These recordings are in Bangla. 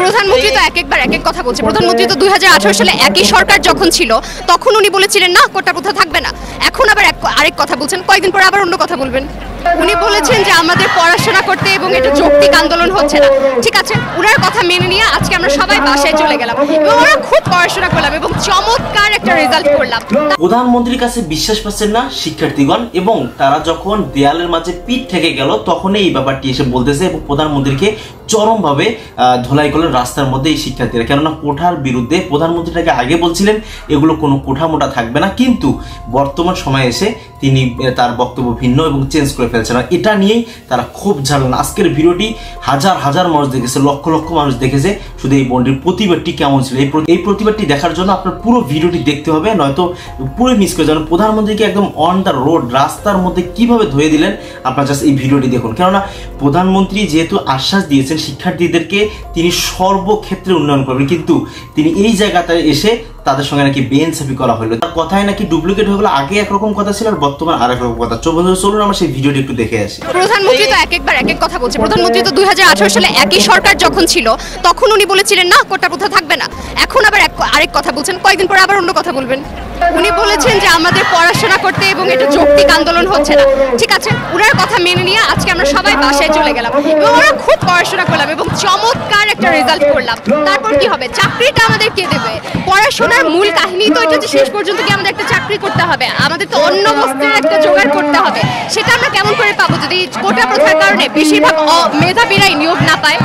প্রধানমন্ত্রী তো একবার এক এক কথা বলছে। প্রধানমন্ত্রী তো 2018 সালে একই সরকার যখন ছিল তখন উনি বলেছিলেন না কোটা প্রথা থাকবে না, এখন আবার আরেক কথা বলছেন, কয়েকদিন পরে আবার অন্য কথা বলবেন। উনি বলেছেন যে আমাদের পড়াশোনা করতে এবং এটা যৌক্তিক আন্দোলন হচ্ছে না। ঠিক আছে, ওনার কথা মেনে নিয়ে আজকে আমরা সবাই বাসায় চলে গেলাম এবং আমরা খুব পড়াশোনা করলাম এবং চমৎকার একটা রেজাল্ট করলাম। প্রধানমন্ত্রীর কাছে বিশ্বাস পাচ্ছেন না শিক্ষার্থীগণ এবং তারা যখন দেয়ালের মাঝে পিঠ থেকে গেল তখনই এই ব্যাপারটি এসে বলতেছে এবং প্রধানমন্ত্রীকে চরমভাবে ধোলাই করলেন রাস্তার মধ্যে এই শিক্ষার্থীরা। কেননা কোঠার বিরুদ্ধে প্রধানমন্ত্রীটাকে আগে বলছিলেন এগুলো কোনো কোঠা মোটা থাকবে না, কিন্তু বর্তমান সময়ে এসে তিনি তার বক্তব্য ভিন্ন এবং চেঞ্জ করে ফেলছেন। আর এটা নিয়েই তারা খুব ঝাড়লেন। আজকের ভিডিওটি হাজার হাজার মানুষ দেখেছে, লক্ষ লক্ষ মানুষ দেখেছে। শুধু এই বোনটির প্রতিবাদটি কেমন ছিল, এই প্রতিবাদটি দেখার জন্য আপনার পুরো ভিডিওটি দেখতে হবে, নয়তো পুরো মিস করে যাবেন। প্রধানমন্ত্রীকে একদম অন দ্য রোড রাস্তার মধ্যে কিভাবে ধুয়ে দিলেন আপনারা জাস্ট এই ভিডিওটি দেখুন। কেননা প্রধানমন্ত্রী যেহেতু আশ্বাস দিয়েছেন শিক্ষার্থীদেরকে তিনি সর্বক্ষেত্রে উন্নয়ন করবেন, কিন্তু তিনি এই জায়গাতে এসে তাদের সঙ্গে নাকি বেইনসাফি করা হলো, তার কথায় নাকি ডুপ্লিকেট হয়ে গেল। আগে একরকম কথা ছিল আর বর্তমান আরেক রকম কথা। চলুন আমরা সেই ভিডিওটি একটু দেখে আসি। প্রধানমন্ত্রী তো একবার এক এক কথা বলছে। প্রধানমন্ত্রী তো 2018 সালে একই সরকার যখন ছিল তখন উনি বলেছিলেন না কোটা প্রথা থাকবে না, এখন আবার আরেক কথা বলছেন, কয়েকদিন পরে আবার অন্য কথা বলবেন। উনি বলেছেন যে আমাদের পড়াশোনা করতে এবং এটা যৌক্তিক আন্দোলন হচ্ছে না। ঠিক আছে, ওনার কথা মেনে নিয়ে আজকে আমরা সবাই বাসায় চলে গেলাম এবং আমরা খুব পড়াশোনা করলাম এবং চমৎকার একটা রেজাল্ট করলাম। তারপর কি হবে? চাকরিটা আমাদের কে দেবে? পড়াশোনার মূল কাহিনী তো এটা যে শেষ পর্যন্ত কি আমাদের একটা চাকরি করতে হবে, আমাদের তো অন্য বস্তুর একটা জোগাড় করতে হবে। সেটা আমরা কেমন করে পাবো যদি কোটা প্রথার কারণে বেশিরভাগ মেধাবীরাই নিয়োগ না পায়?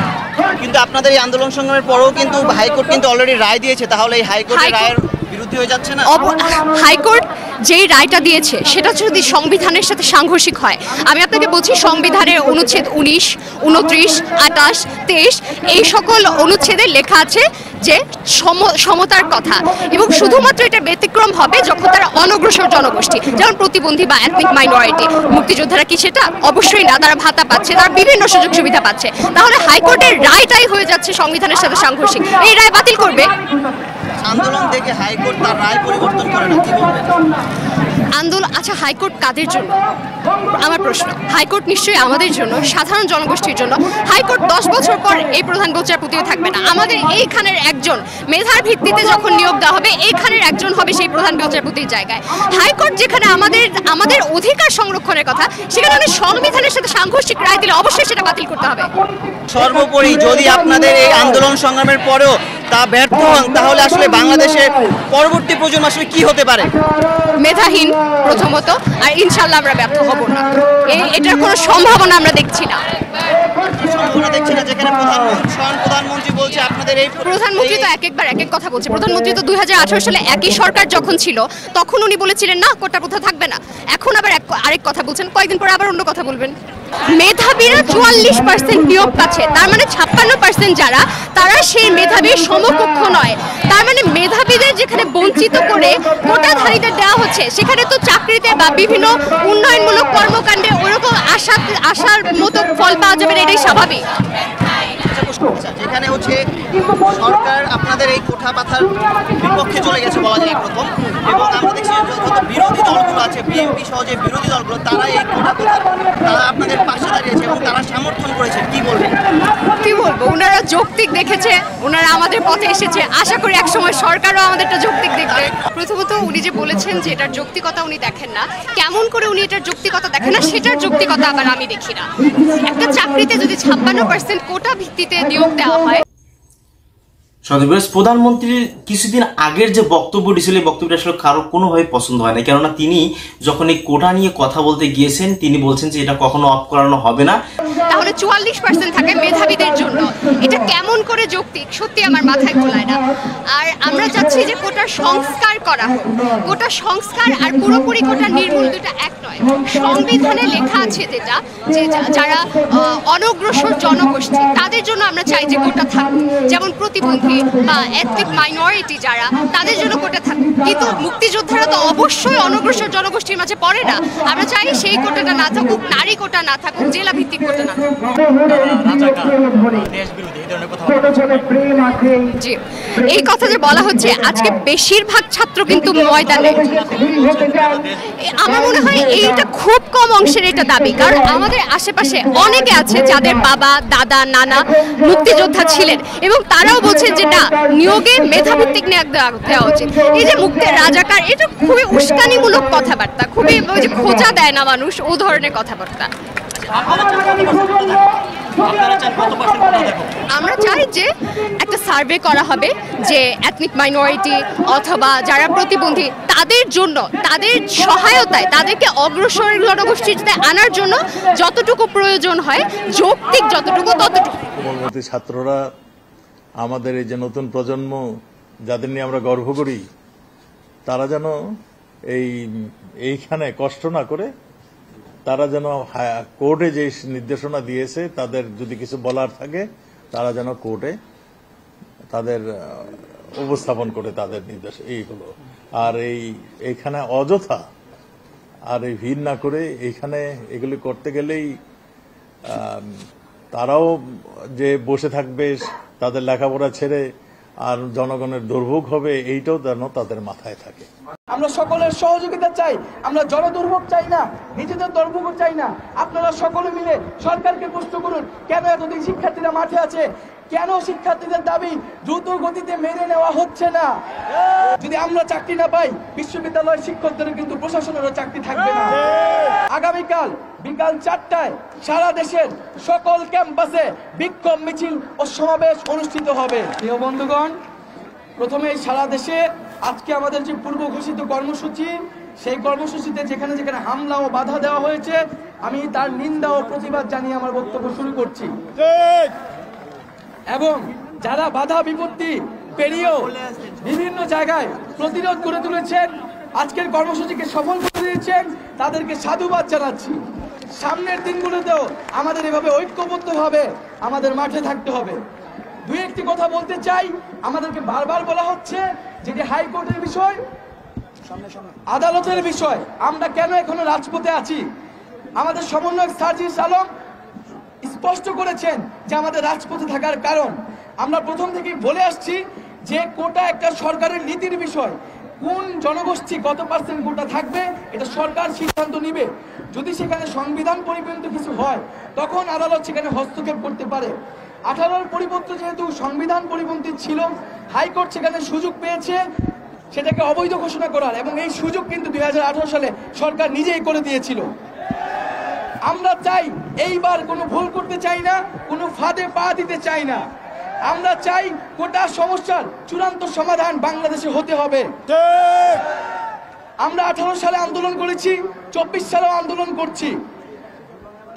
কিন্তু আপনাদের এই আন্দোলন সংগ্রামের পরেও কিন্তু হাইকোর্ট কিন্তু অলরেডি রায় দিয়েছে, তাহলে এই হাইকোর্টের রায়ের বিরুদ্ধে হয়ে যাচ্ছে না? হাইকোর্ট যেই রায়টা দিয়েছে সেটা যদি সংবিধানের সাথে সাংঘর্ষিক হয়, আমি আপনাকে বলছি সংবিধানের অনুচ্ছেদ 19, 29, 28, 23 এই সকল অনুচ্ছেদে লেখা আছে যে সমতার কথা, এবং শুধুমাত্র এটা ব্যতিক্রম হবে যখন তারা অনগ্রসর জনগোষ্ঠী, যেমন প্রতিবন্ধী বা এথনিক মাইনরিটি। মুক্তিযোদ্ধারা কি সেটা? অবশ্যই না, তারা ভাতা পাচ্ছে, তারা বিভিন্ন সুযোগ সুবিধা পাচ্ছে। তাহলে হাইকোর্টের রায়টাই হয়ে যাচ্ছে সংবিধানের সাথে সাংঘর্ষিক, এই রায় বাতিল করবে। আন্দোলন দেখে হাইকোর্ট তার রায় পরিবর্তন করে না, কি বলবেন? আন্দোলন, আচ্ছা হাইকোর্ট কাদের জন্য? আমার প্রশ্ন, হাইকোর্ট নিশ্চয়ই আমাদের জন্য, সাধারণ জনগোষ্ঠীর জন্য। হাইকোর্ট 10 বছর পর এই প্রধান বিচারপতিও থাকবে না, আমাদের এইখানের একজন মেধার ভিত্তিতে যখন নিয়োগ দেওয়া হবে এইখানের একজন হবে সেই প্রধান বিচারপতির জায়গায়। হাইকোর্ট যেখানে আমাদের অধিকার সংরক্ষণের কথা, সেখানে আমি সংবিধানের সাথে সাংঘর্ষিক রায় দিলে অবশ্যই সেটা বাতিল করতে হবে। সর্বোপরি যদি আপনাদের এই আন্দোলন সংগ্রামের পরেও তা ব্যর্থ হন, তাহলে আসলে বাংলাদেশের পরবর্তী প্রজন্ম আসলে কি হতে পারে? মেধাহীন প্রথমত, আর ইনশাল্লাহ আমরা ব্যর্থ হব না, এটার কোনো সম্ভাবনা আমরা দেখছি না। প্রধানমন্ত্রী বলছে আপনাদের এই প্রধানমন্ত্রী তো একবার এক এক কথা বলছে। প্রধানমন্ত্রী তো 2018 সালে একই সরকার যখন ছিল তখন উনি বলেছিলেন না কোটা প্রথা থাকবে না, এখন আবার আরেক কথা বলছেন, কয়েকদিন পরে আবার অন্য কথা বলবেন। মেধাবীরা 44% নিয়োগ পাচ্ছে, তার মানে 56% যারা, তারা সেই মেধাবীর সমকক্ষ নয়। তার মানে মেধাবীদের যেখানে বঞ্চিত করে কোটাধারীদের দেওয়া হচ্ছে, সেখানে তো চাকরিতে বা বিভিন্ন উন্নয়নমূলক কর্মকাণ্ডে ওরকম আশার মতো ফল পাওয়া যাবে না, এটাই স্বাভাবিক। যেখানে হচ্ছে সরকার আপনাদের এই কোঠা পাথার বিপক্ষে চলে গেছে বলা যায় একরকম, এবং আমরা দেখছি যত বিরোধী দলগুলো আছে, বিএনপি সহ যে বিরোধী দলগুলো, তারা এই কোঠা পাথার তারা আপনাদের পাশে দাঁড়িয়েছে এবং তারা সমর্থন করেছে। কি বলবেন? কি বলবো, ওনারা যৌক্তিক দেখেছে, ওনারা আমাদের পথে এসেছে। আশা করি একসময় সরকারও আমাদেরটা যৌক্তিক দেখবে। প্রথমত উনি যে বলেছেন যে এটার যৌক্তিকতা উনি দেখেন না, কেমন করে উনি এটার যৌক্তিকতা দেখেন না, সেটার যৌক্তিকতা আবার আমি দেখি না। একটা চাকরিতে যদি 56% কোটা ভিত্তিতে নিয়োগ দেওয়া হয়। প্রধানমন্ত্রীর কিছুদিন আগের যে বক্তব্যটি ছিল, এই বক্তব্যটা আসলে কারো কোনোভাবে পছন্দ হয় না। কেননা তিনি যখন এই কোটা নিয়ে কথা বলতে গিয়েছেন তিনি বলছেন যে এটা কখনো অফ করানো হবে না। তাহলে 44% থাকে মেধাবীদের জন্য, এটা কেমন করে যৌক্তিক? সত্যি আমার মাথায় গোলায় না। আর আমরা চাচ্ছি যে কোটার সংস্কার করা হোক। কোটা সংস্কার আর পুরোপুরি কোটা নির্মূল দুটা এক নয়। সংবিধানে লেখা আছে যেটা, যে যারা অনগ্রসর জনগোষ্ঠী তাদের জন্য আমরা চাই যে কোটা থাকুক, যেমন প্রতিবন্ধী বা এথনিক মাইনরিটি যারা, তাদের জন্য কোটা থাকুক। কিন্তু মুক্তিযোদ্ধারা তো অবশ্যই অনগ্রসর জনগোষ্ঠীর মাঝে পড়ে না। আমরা চাই সেই কোটাটা না থাকুক, নারী কোটা না থাকুক, জেলা ভিত্তিক কোটা না থাকুক। জি, এই কথা যে বলা হচ্ছে, আজকে বেশিরভাগ ছাত্র কিন্তু ময়দানে। আমার মনে হয় এইটা খুব কম অংশের এটা দাবি, কারণ আমাদের আশেপাশে অনেকে আছে যাদের বাবা দাদা নানা মুক্তিযোদ্ধা ছিলেন এবং তারাও বলছেন যে না, নিয়োগে মেধাভিত্তিক নিয়োগ দেওয়া উচিত। এই যে মুক্তির রাজাকার, এটা খুবই উস্কানিমূলক কথাবার্তা, খুবই ওই যে খোঁজা দেয় না মানুষ, ও ধরনের কথাবার্তা। আমরা চাই যে একটা সার্ভে করা হবে যে এথনিক মাইনরিটি অথবা যারা প্রতিবন্ধী তাদের জন্য, তাদের সহায়তায়, তাদেরকে অগ্রসর জনগোষ্ঠীতে আনার জন্য যতটুকু প্রয়োজন হয়, যৌক্তিক যতটুকু ততটুকু। কোমলমতি ছাত্ররা আমাদের এই যে নতুন প্রজন্ম যাদের নিয়ে আমরা গর্ব করি, তারা যেন এইখানে কষ্ট না করে তারা যেন কোর্টে যে নির্দেশনা দিয়েছে তাদের যদি কিছু বলার থাকে তারা যেন কোর্টে তাদের উপস্থাপন করে তাদের নির্দেশ এইগুলো। আর এইখানে অযথা আর এই ভিড় না করে এইখানে এগুলি করতে গেলেই তারাও যে বসে থাকবে, তাদের লেখাপড়া ছেড়ে আর জনগণের দুর্ভোগ হবে, এইটাও যেন তাদের মাথায় থাকে। আমরা সকলের সহযোগিতা চাই, আমরা জনদুর্ভোগ চাই না, নিজেদের দুর্ভোগ চাই না। আপনারা সকলে মিলে সরকারকে প্রশ্ন করুন, কেন এতদিন শিক্ষার্থীরা মাঠে আছে, কেন শিক্ষার্থীদের দাবি দ্রুত গতিতে মেনে নেওয়া হচ্ছে না। যদি আমরা চাকরি না পাই, বিশ্ববিদ্যালয়ের শিক্ষকদের কিন্তু প্রশাসনেরও চাকরি থাকবে না। আগামীকাল বিকাল 4টায় সারা দেশের সকল ক্যাম্পাসে বিক্ষোভ মিছিল ও সমাবেশ অনুষ্ঠিত হবে। প্রিয় বন্ধুগণ, প্রথমে সারা দেশে আজকে আমাদের যে পূর্ব ঘোষিত কর্মসূচি, সেই কর্মসূচিতে যেখানে যেখানে হামলা ও বাধা দেওয়া হয়েছে, আমি তার নিন্দা ও প্রতিবাদ জানিয়ে আমার বক্তব্য শুরু করছি। এবং যারা বাধা বিপত্তি পেরিয়েও বিভিন্ন জায়গায় প্রতিরোধ করে তুলেছেন, আজকের কর্মসূচিকে সফল করে দিয়েছেন, তাদেরকে সাধুবাদ জানাচ্ছি। সামনের দিনগুলোতেও আমাদের এভাবে ঐক্যবদ্ধভাবে আমাদের মাঠে থাকতে হবে। দুই একটি কথা বলতে চাই। আমাদেরকে বারবার বলা হচ্ছে যেটি হাইকোর্টের বিষয়, আদালতের বিষয়, আমরা কেন এখনো রাজপথে আছি। আমাদের সমন্বয়ক সার্জিস আলম স্পষ্ট করেছেন যে আমাদের রাজপথে থাকার কারণ। আমরা প্রথম থেকেই বলে আসছি যে কোটা একটা সরকারের নীতির বিষয়। কোন জনগোষ্ঠী কত % কোটা থাকবে এটা সরকার সিদ্ধান্ত নিবে। যদি সেখানে সংবিধান পরিপন্থী কিছু হয়, তখন আদালত সেখানে হস্তক্ষেপ করতে পারে। 18-র পরিপত্র যেহেতু সংবিধান পরিপন্থী ছিল, হাইকোর্ট সেখানে সুযোগ পেয়েছে সেটাকে অবৈধ ঘোষণা করার, এবং এই সুযোগ কিন্তু 2018 সালে সরকার নিজেই করে দিয়েছিল। আমরা চাই এইবার কোনো ভুল করতে চাই না, কোনো ফাঁদে পা দিতে চাই না। আমরা চাই কোটা সমস্যার চূড়ান্ত সমাধান বাংলাদেশে হতে হবে। আমরা 18 সালে আন্দোলন করেছি, 24 সালেও আন্দোলন করছি।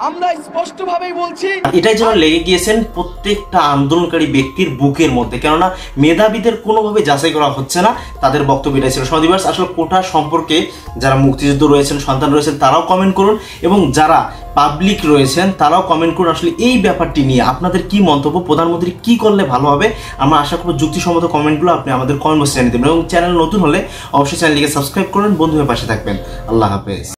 আমরা স্পষ্টভাবেই বলছি, এটাই যেন লেগে গিয়েছেন প্রত্যেকটা আন্দোলনকারী ব্যক্তির বুকের মধ্যে, কেননা মেধাবীদের কোনোভাবে যাচাই করা হচ্ছে না। তাদের বক্তব্য এটাই ছিল। সন্দীপ আসলে কোটা সম্পর্কে যারা মুক্তিযুদ্ধ রয়েছেন, সন্তান রয়েছেন, তারাও কমেন্ট করুন, এবং যারা পাবলিক রয়েছেন তারাও কমেন্ট করুন আসলে এই ব্যাপারটি নিয়ে আপনাদের কি মন্তব্য, প্রধানমন্ত্রী কি করলে ভালো হবে। আমরা আশা করব যুক্তিসম্মত কমেন্টগুলো আপনি আমাদের কমেন্ট বক্সে জানিয়ে দেবেন, এবং চ্যানেল নতুন হলে অবশ্যই চ্যানেলটিকে সাবস্ক্রাইব করুন, বন্ধু হয়ে পাশে থাকবেন। আল্লাহ হাফেজ।